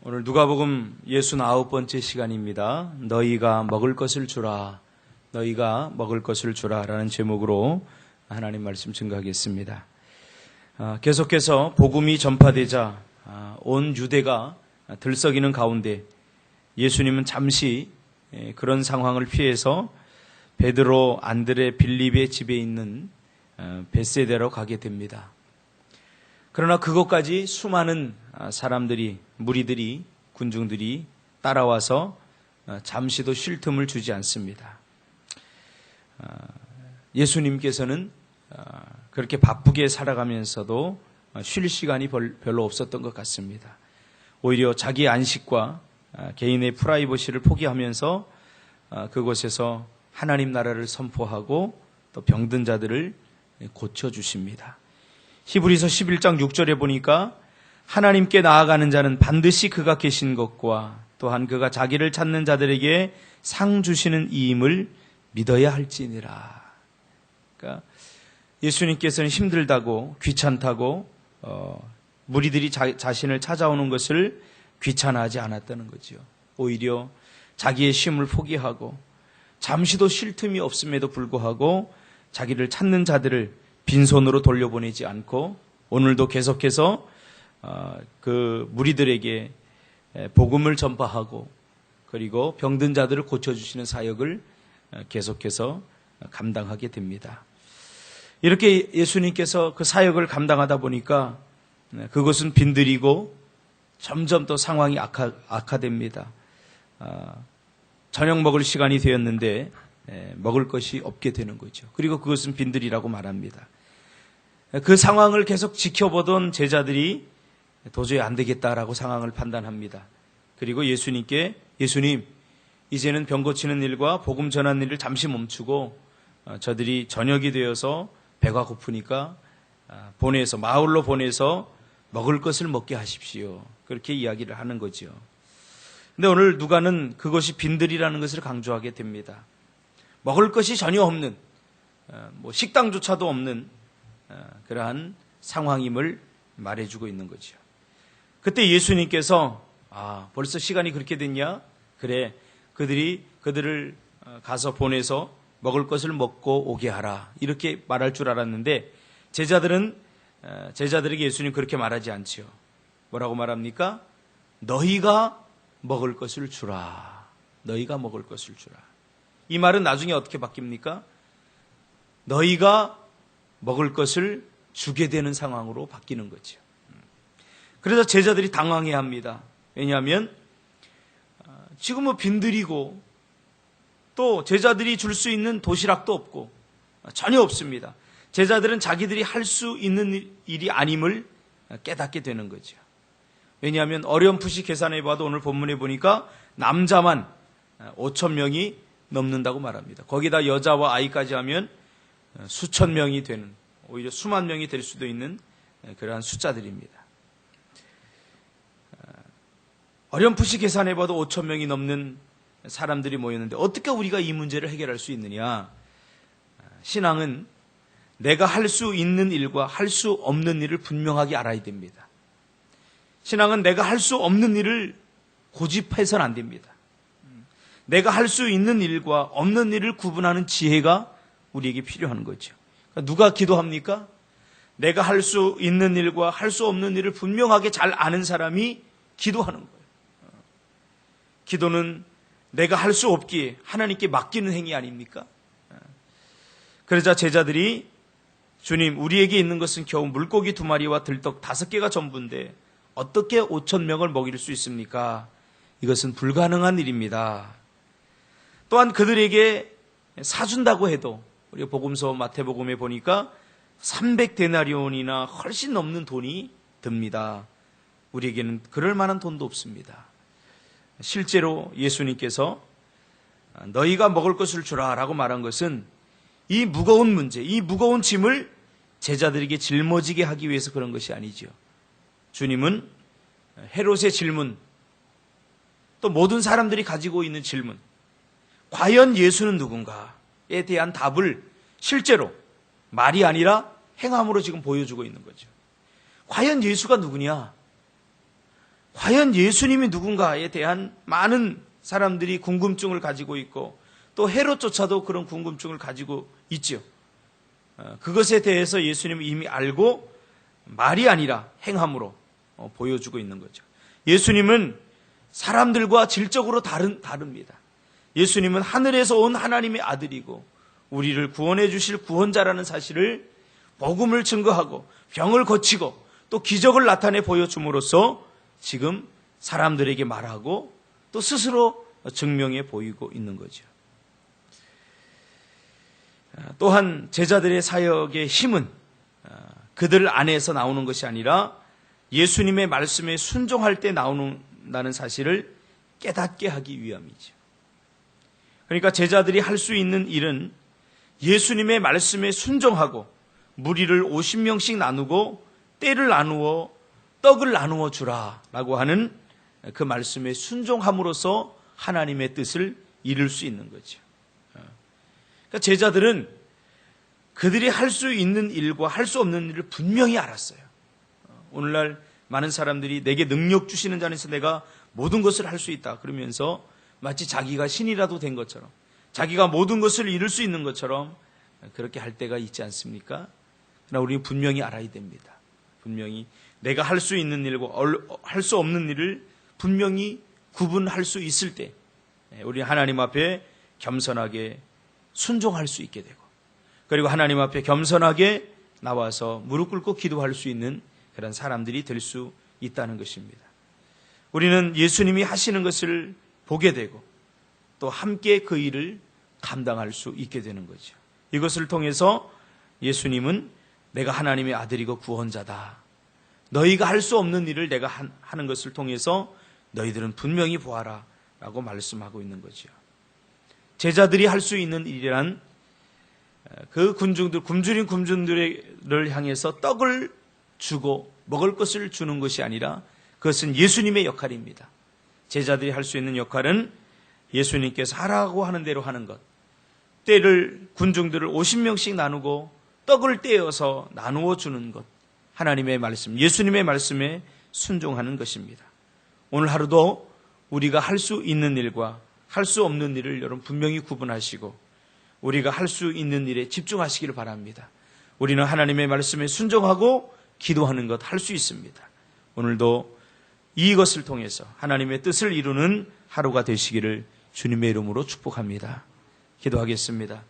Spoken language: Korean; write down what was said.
오늘 누가복음 69번째 시간입니다. 너희가 먹을 것을 주라, 너희가 먹을 것을 주라 라는 제목으로 하나님 말씀 증거하겠습니다. 계속해서 복음이 전파되자 온 유대가 들썩이는 가운데 예수님은 잠시 그런 상황을 피해서 베드로, 안드레, 빌립의 집에 있는 벳세다로 가게 됩니다. 그러나 그것까지 수많은 사람들이, 무리들이, 군중들이 따라와서 잠시도 쉴 틈을 주지 않습니다. 예수님께서는 그렇게 바쁘게 살아가면서도 쉴 시간이 별로 없었던 것 같습니다. 오히려 자기 안식과 개인의 프라이버시를 포기하면서 그곳에서 하나님 나라를 선포하고 또 병든 자들을 고쳐주십니다. 히브리서 11장 6절에 보니까 하나님께 나아가는 자는 반드시 그가 계신 것과 또한 그가 자기를 찾는 자들에게 상 주시는 이임을 믿어야 할지니라. 그러니까 예수님께서는 힘들다고 귀찮다고 무리들이 자신을 찾아오는 것을 귀찮아하지 않았다는 거죠. 오히려 자기의 쉼을 포기하고 잠시도 쉴 틈이 없음에도 불구하고 자기를 찾는 자들을 빈손으로 돌려보내지 않고 오늘도 계속해서 그 무리들에게 복음을 전파하고 그리고 병든 자들을 고쳐주시는 사역을 계속해서 감당하게 됩니다. 이렇게 예수님께서 그 사역을 감당하다 보니까 그것은 빈들이고 점점 또 상황이 악화됩니다. 저녁 먹을 시간이 되었는데 먹을 것이 없게 되는 거죠. 그리고 그것은 빈들이라고 말합니다. 그 상황을 계속 지켜보던 제자들이 도저히 안 되겠다라고 상황을 판단합니다. 그리고 예수님께 예수님, 이제는 병 고치는 일과 복음 전하는 일을 잠시 멈추고 저들이 저녁이 되어서 배가 고프니까 마을로 보내서 먹을 것을 먹게 하십시오. 그렇게 이야기를 하는 거죠. 근데 오늘 누가는 그것이 빈들이라는 것을 강조하게 됩니다. 먹을 것이 전혀 없는, 식당조차도 없는 그러한 상황임을 말해주고 있는 거죠. 그때 예수님께서 벌써 시간이 그렇게 됐냐? 그래, 그들을 가서 보내서 먹을 것을 먹고 오게 하라. 이렇게 말할 줄 알았는데 제자들에게 예수님 그렇게 말하지 않지요. 뭐라고 말합니까? 너희가 먹을 것을 주라. 너희가 먹을 것을 주라. 이 말은 나중에 어떻게 바뀝니까? 너희가 먹을 것을 주게 되는 상황으로 바뀌는 거죠. 그래서 제자들이 당황해합니다. 왜냐하면 지금 빈들이고 또 제자들이 줄 수 있는 도시락도 없고 전혀 없습니다. 제자들은 자기들이 할 수 있는 일이 아님을 깨닫게 되는 거죠. 왜냐하면 어렴풋이 계산해 봐도 오늘 본문에 보니까 남자만 5,000명이 넘는다고 말합니다. 거기다 여자와 아이까지 하면 수천 명이 되는, 오히려 수만 명이 될 수도 있는 그러한 숫자들입니다. 어렴풋이 계산해 봐도 5,000명이 넘는 사람들이 모였는데 어떻게 우리가 이 문제를 해결할 수 있느냐? 신앙은 내가 할 수 있는 일과 할 수 없는 일을 분명하게 알아야 됩니다. 신앙은 내가 할 수 없는 일을 고집해서는 안 됩니다. 내가 할 수 있는 일과 없는 일을 구분하는 지혜가 우리에게 필요한 거죠. 누가 기도합니까? 내가 할 수 있는 일과 할 수 없는 일을 분명하게 잘 아는 사람이 기도하는 거예요. 기도는 내가 할 수 없기에 하나님께 맡기는 행위 아닙니까? 그러자 제자들이 주님, 우리에게 있는 것은 겨우 물고기 2마리와 들떡 5개가 전부인데 어떻게 5,000명을 먹일 수 있습니까? 이것은 불가능한 일입니다. 또한 그들에게 사준다고 해도 우리 복음서 마태복음에 보니까 300데나리온이나 훨씬 넘는 돈이 듭니다. 우리에게는 그럴 만한 돈도 없습니다. 실제로 예수님께서 너희가 먹을 것을 주라 라고 말한 것은 이 무거운 문제, 이 무거운 짐을 제자들에게 짊어지게 하기 위해서 그런 것이 아니죠. 주님은 헤롯의 질문, 또 모든 사람들이 가지고 있는 질문, 과연 예수는 누군가에 대한 답을 실제로 말이 아니라 행함으로 지금 보여주고 있는 거죠. 과연 예수가 누구냐? 과연 예수님이 누군가에 대한 많은 사람들이 궁금증을 가지고 있고 또 헤롯조차도 그런 궁금증을 가지고 있죠. 그것에 대해서 예수님은 이미 알고 말이 아니라 행함으로 보여주고 있는 거죠. 예수님은 사람들과 질적으로 다릅니다. 예수님은 하늘에서 온 하나님의 아들이고 우리를 구원해 주실 구원자라는 사실을 복음을 증거하고 병을 고치고 또 기적을 나타내 보여줌으로써 지금 사람들에게 말하고 또 스스로 증명해 보이고 있는 거죠. 또한 제자들의 사역의 힘은 그들 안에서 나오는 것이 아니라 예수님의 말씀에 순종할 때 나오는다는 사실을 깨닫게 하기 위함이죠. 그러니까 제자들이 할 수 있는 일은 예수님의 말씀에 순종하고 무리를 50명씩 나누고 때를 나누어 떡을 나누어 주라라고 하는 그 말씀에 순종함으로써 하나님의 뜻을 이룰 수 있는 거죠. 그러니까 제자들은 그들이 할 수 있는 일과 할 수 없는 일을 분명히 알았어요. 오늘날 많은 사람들이 내게 능력 주시는 자에서 내가 모든 것을 할 수 있다 그러면서 마치 자기가 신이라도 된 것처럼 자기가 모든 것을 이룰 수 있는 것처럼 그렇게 할 때가 있지 않습니까? 그러나 우리는 분명히 알아야 됩니다. 분명히 내가 할 수 있는 일과 할 수 없는 일을 분명히 구분할 수 있을 때 우리 하나님 앞에 겸손하게 순종할 수 있게 되고 그리고 하나님 앞에 겸손하게 나와서 무릎 꿇고 기도할 수 있는 그런 사람들이 될 수 있다는 것입니다. 우리는 예수님이 하시는 것을 보게 되고 또 함께 그 일을 감당할 수 있게 되는 거죠. 이것을 통해서 예수님은 내가 하나님의 아들이고 구원자다. 너희가 할 수 없는 일을 내가 하는 것을 통해서 너희들은 분명히 보아라 라고 말씀하고 있는 거죠. 제자들이 할 수 있는 일이란 그 굶주린 군중들을 향해서 떡을 주고 먹을 것을 주는 것이 아니라 그것은 예수님의 역할입니다. 제자들이 할 수 있는 역할은 예수님께서 하라고 하는 대로 하는 것, 때를 군중들을 50명씩 나누고 떡을 떼어서 나누어 주는 것, 하나님의 말씀, 예수님의 말씀에 순종하는 것입니다. 오늘 하루도 우리가 할 수 있는 일과 할 수 없는 일을 여러분 분명히 구분하시고 우리가 할 수 있는 일에 집중하시기를 바랍니다. 우리는 하나님의 말씀에 순종하고 기도하는 것 할 수 있습니다. 오늘도 이것을 통해서 하나님의 뜻을 이루는 하루가 되시기를 주님의 이름으로 축복합니다. 기도하겠습니다.